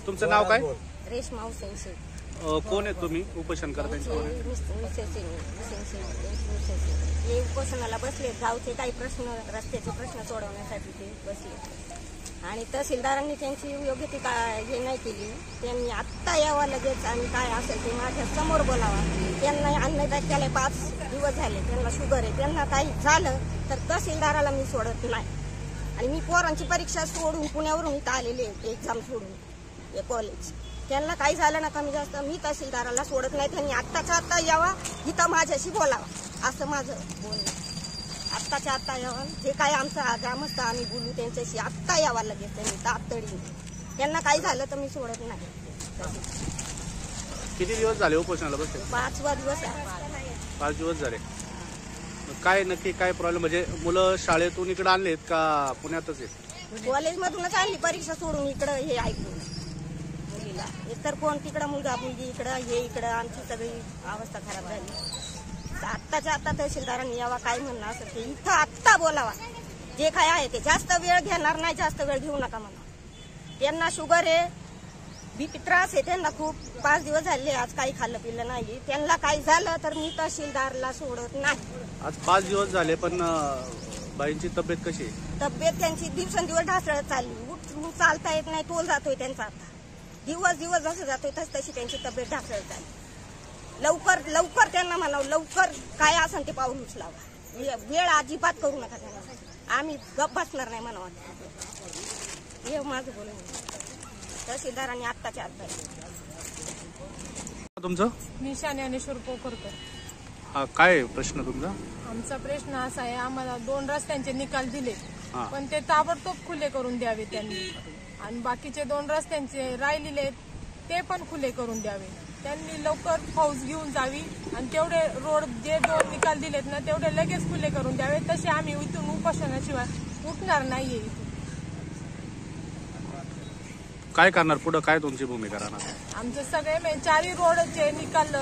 तुमचं नाव काय? रेशमा हुसेन शेख. कोण आहे तुम्ही? उपोषण करताय कोण आहे? हे उपोषणाला बसले. गावचे काही प्रश्न, रस्त्याचे प्रश्न सोडवण्यासाठी ते बसले आणि तहसीलदारांनी त्यांची योग्य ती हे नाही केली. त्यांनी आत्ता यावं लगेच आणि काय असेल ते माझ्या समोर बोलावा. त्यांना अन्नदान केलंय 5 दिवस झाले. त्यांना शुगर आहे. त्यांना काही झालं तर तहसीलदाराला मी सोडत नाही. आणि मी पोरांची परीक्षा सोडून पुण्यावरून इथं आलेले एक्झाम सोडून हे कॉलेज. त्यांना काही झालं ना कमी जास्त मी तहसीलदाराला सोडत नाही. त्यांनी आत्ताच्या आत्ता यावा, इथं माझ्याशी बोलावा असं माझं बोलणं. आत्ताच्या आत्ता यावं, जे काय आमचं ग्रामस्थ आम्ही बोलू त्यांच्याशी आत्ता यावा लगेच. त्यांनी तातडीने. त्यांना काही झालं तर मी सोडत नाही. किती दिवस झाले उपोषणाला बसले? 5वा दिवस आहे. 5 दिवस झाले. काय नक्की काय प्रॉब्लेम? म्हणजे मुलं शाळेतून इकडे आणलेत का पुण्यातच आहेत? कॉलेजमधूनच आणली परीक्षा सोडून इकडं हे ऐकून मुलीला. एकतर कोण तिकडं मुलगा मुलगी इकडं हे इकडं. आमची सगळी अवस्था खराब झाली. आत्ताच्या आत्ता तहसीलदारांनी यावा, काय म्हणणं असं ते इथं आत्ता बोलावा. जे काय आहे ते जास्त वेळ घेणार नाही. जास्त वेळ घेऊ नका म्हणा. त्यांना शुगर आहे, बीपी त्रास आहे त्यांना खूप. 5 दिवस झाले आज काही खाल्लं पिल्लं नाही. त्यांना काही झालं तर मी तहसीलदारला सोडत नाही. आज 5 दिवस झाले पण बाईंची तब्येत कशी आहे? तब्येत त्यांची दिवसेंदिवस ढासळत चालली. उठून चालता येत नाही. तोल जातोय त्यांचा. आता दिवस जसं जातोय तशी त्यांची तब्येत ढासळत चालली. लवकर त्यांना म्हणावं, लवकर काय असेल ते पाऊल उचलावा. वेळ अजिबात करू नका त्यांना. आम्ही गप बसणार नाही म्हणावं. हे माझं बोलणं. तहसीलदारांनी आत्ताच्या आत्ता. तुमचं? मी ज्ञानेश्वर पोखरकर. हा, काय प्रश्न तुमचा? आमचा प्रश्न असा आहे, आम्हाला 2 रस्त्यांचे निकाल दिले पण ते ताबडतोब खुले करून द्यावे त्यांनी. आणि बाकीचे 2 रस्त्यांचे राहिलेले ते पण खुले करून द्यावे. त्यांनी लवकर फौज घेऊन जावी आणि तेवढे रोड जे 2 निकाल दिलेत ना तेवढे लगेच खुले करून द्यावे. तसे आम्ही इथून उपोषणाशिवाय उठणार नाहीये. इथून काय करणार पुढे? काय तुमची भूमिका राहणार? आमचे सगळे 4 रोडचे निकाल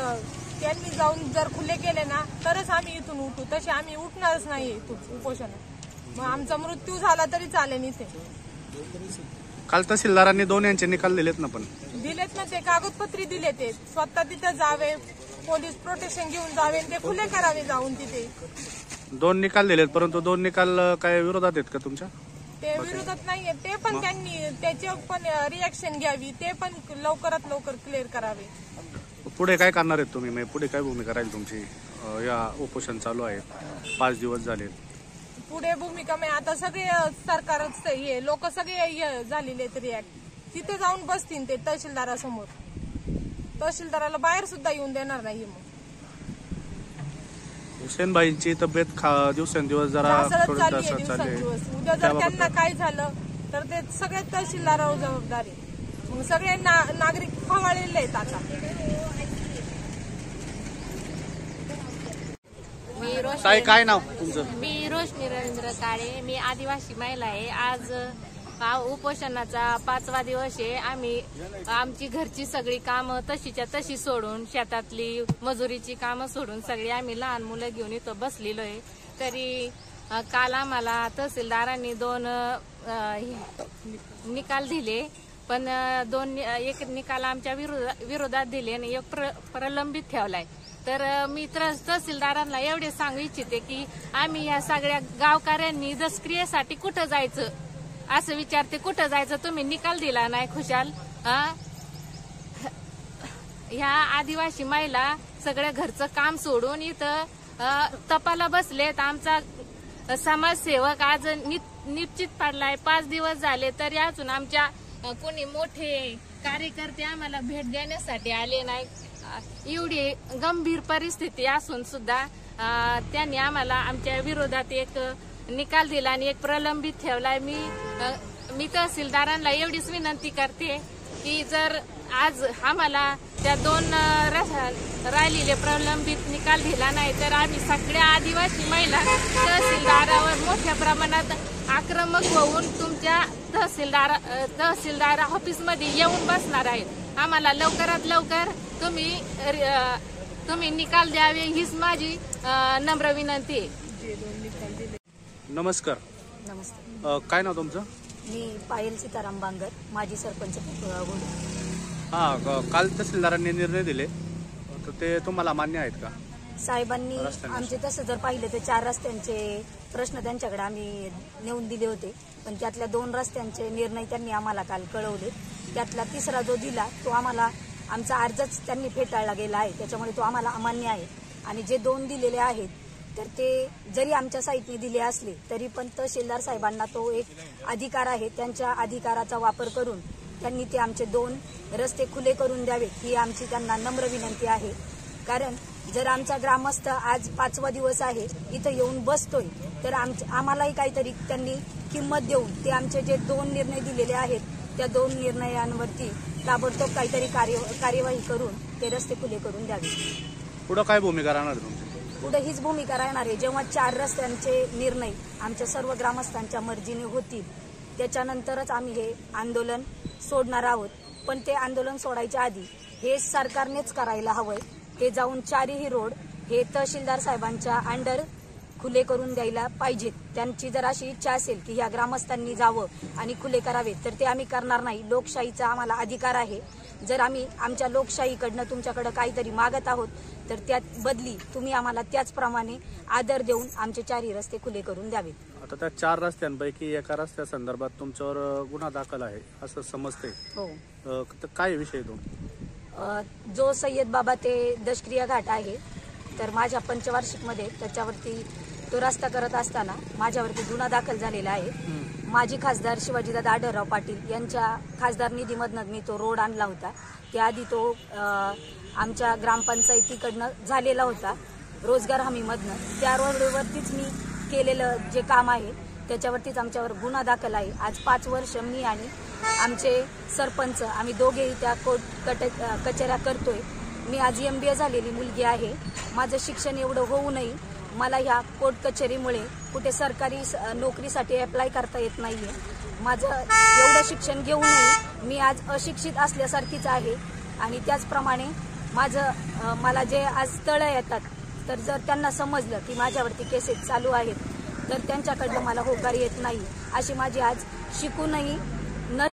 त्यांनी जाऊन जर खुले केले ना तरच आम्ही इथून उठू. तसे आम्ही उठणारच नाही इथून उपोषणात. मग आमचा मृत्यू झाला तरी चालेल इथे. काल तहसीलदारांनी 2 यांचे निकाल दिलेत ना? पण दिलेत ना, ते कागदपत्री दिले. ते स्वतः तिथे जावे, पोलीस प्रोटेक्शन घेऊन जावे, ते खुले करावे जाऊन तिथे. 2 निकाल दिलेत परंतु 2 निकाल काय विरोधात आहेत का तुमच्या? ते विरोधात नाहीये. ते पण त्यांनी त्याच्यावर पण रिएक्शन घ्यावी. ते पण लवकरात लवकर क्लिअर करावे. पुढे काय करणार आहेत तुम्ही? म्हणजे पुढे काय भूमिका राहील तुमची? या उपोषण चालू आहे 5 दिवस झाले. पुढे भूमिका आता सगळे सरकारच हे लोक सगळे झालेले रिॲक्ट. तिथे जाऊन बसतील ते तहसीलदारासमोर. तहसीलदाराला बाहेर सुद्धा येऊन देणार नाही. मग हुसेनबाईंची तब्येत दिवसेंदिवस जरा दिवसेंदिवस. उद्या जर त्यांना काय झालं तर ते सगळे तहसीलदारावर जबाबदारी. मग सगळे नागरिक खवळलेले आहेत आता. काय नाव तुमचं? मी रोशनी रवींद्र काळे. मी आदिवासी महिला आहे. आज उपोषणाचा 5वा दिवस आहे. आम्ही आमची घरची सगळी कामं तशीच्या तशी सोडून, शेतातली मजुरीची कामं सोडून सगळी आम्ही लहान मुलं घेऊन इथं बसलेलो आहे. तरी काल आम्हाला तहसीलदारांनी 2 निकाल दिले पण एक निकाल आमच्या विरोधात दिले आणि एक प्रलंबित ठेवलाय. तर मी तहसीलदारांना एवढे सांगू इच्छिते की आम्ही या सगळ्या गावकऱ्यांनी दसक्रियेसाठी कुठं जायचं असं विचारते. कुठं जायचं? तुम्ही निकाल दिला नाही खुशाल. ह्या आदिवासी महिला सगळ्या घरचं काम सोडून इथं तपाला बसलेत. आमचा समाजसेवक आज निश्चित पडलाय. 5 दिवस झाले तरी अजून आमच्या कोणी मोठे कार्यकर्ते आम्हाला भेट देण्यासाठी आले नाही. एवढी गंभीर परिस्थिती असून सुद्धा त्यांनी आम्हाला आमच्या विरोधात एक निकाल दिला आणि एक प्रलंबित ठेवलाय. मी तहसीलदारांना एवढीच विनंती करते की जर आज आम्हाला त्या 2 राहिलेले प्रलंबित निकाल दिला नाही तर आम्ही सगळ्या आदिवासी महिला तहसीलदारावर मोठ्या प्रमाणात आक्रमक होऊन तुमच्या तहसीलदार ऑफिसमध्ये येऊन बसणार आहेत. आम्हाला लवकरात लवकर तुम्ही निकाल द्यावे हीच माझी नम्र विनंती आहे. नमस्कार. नमस्कार. काय नाव तुमचं? मी पायल सीताराम बांगर, माजी सरपंच बोलू. काल तहसीलदारांनी निर्णय दिले तर ते तुम्हाला मान्य आहेत का? साहेबांनी रस्त्यांचे. आमचे तसं जर पाहिलं तर 4 रस्त्यांचे प्रश्न त्यांच्याकडे आम्ही नेऊन दिले होते, पण त्यातल्या 2 रस्त्यांचे निर्णय त्यांनी आम्हाला काल कळवले. त्यातला 3रा जो दिला तो आम्हाला आमचा अर्जच त्यांनी फेटाळला गेला आहे, त्याच्यामुळे तो आम्हाला अमान्य आहे. आणि जे 2 दिलेले आहेत तर ते जरी आमच्या साईटने दिले असले तरी पण तहसीलदार साहेबांना तो एक अधिकार आहे, त्यांच्या अधिकाराचा वापर करून त्यांनी ते आमचे 2 रस्ते खुले करून द्यावे ही आमची त्यांना नम्र विनंती आहे. कारण जर आमचा ग्रामस्थ आज 5वा दिवस आहे इथं येऊन बसतोय तर आम्हालाही काहीतरी त्यांनी किंमत देऊन ते आमचे जे 2 निर्णय दिलेले आहेत त्या 2 निर्णयांवरती ताबडतोब काहीतरी कार्यवाही करून ते रस्ते खुले करून द्यावे. पुढे काय भूमिका राहणार तुमची? पुढे हीच भूमिका राहणार आहे. जेव्हा 4 रस्त्यांचे निर्णय आमच्या सर्व ग्रामस्थांच्या मर्जीने होतील त्याच्यानंतरच आम्ही हे आंदोलन सोडणार आहोत. पण ते आंदोलन सोडायच्या आधी हे सरकारनेच करायला हवंय. ते जाऊन 4ही रोड हे तहसीलदार साहेबांच्या अंडर खुले करून द्यायला पाहिजेत. त्यांची जर अशी इच्छा असेल की ह्या ग्रामस्थांनी जावं आणि खुले करावे तर ते आम्ही करणार नाही. लोकशाहीचा आम्हाला अधिकार आहे. जर आम्ही आमच्या लोकशाहीकडनं तुमच्याकडे काहीतरी मागत आहोत तर त्यात बदली तुम्ही आम्हाला त्याचप्रमाणे आदर देऊन आमचे 4ही रस्ते खुले करून द्यावेत. आता त्या 4 रस्त्यांपैकी एका रस्त्या संदर्भात तुमच्यावर गुन्हा दाखल आहे असं समजतंय. हो. तर काय विषय तो? जो सय्यद बाबा ते दशक्रिया घाट आहे तर माझ्या पंचवार्षिकमध्ये त्याच्यावरती तो रस्ता करत असताना माझ्यावरती गुन्हा दाखल झालेला आहे. माजी खासदार शिवाजीदादा आढळराव पाटील यांच्या खासदार निधीमधनं मी तो रोड आणला होता. त्याआधी तो आमच्या ग्रामपंचायतीकडनं झालेला होता रोजगार हमीमधनं. त्या रोडवरतीच मी केलेलं जे काम आहे त्याच्यावरतीच आमच्यावर गुन्हा दाखल आहे. आज 5 वर्ष मी आणि आमचे सरपंच आम्ही दोघेही त्या कोर्ट कचेऱ्या करतोय. मी आज MBA झालेली मुलगी आहे. माझं शिक्षण एवढं होऊनही मला ह्या कोर्ट कचेरीमुळे कुठे सरकारी नोकरीसाठी अप्लाय करता येत नाहीये. माझं एवढं शिक्षण घेऊनही मी आज अशिक्षित असल्यासारखीच आहे. आणि त्याचप्रमाणे मला जे आज तळ येतात तर जर त्यांना समजलं की माझ्यावरती केसेस चालू आहेत तर त्यांच्याकडनं मला होकार येत नाही. अशी माझी आज शिकूनही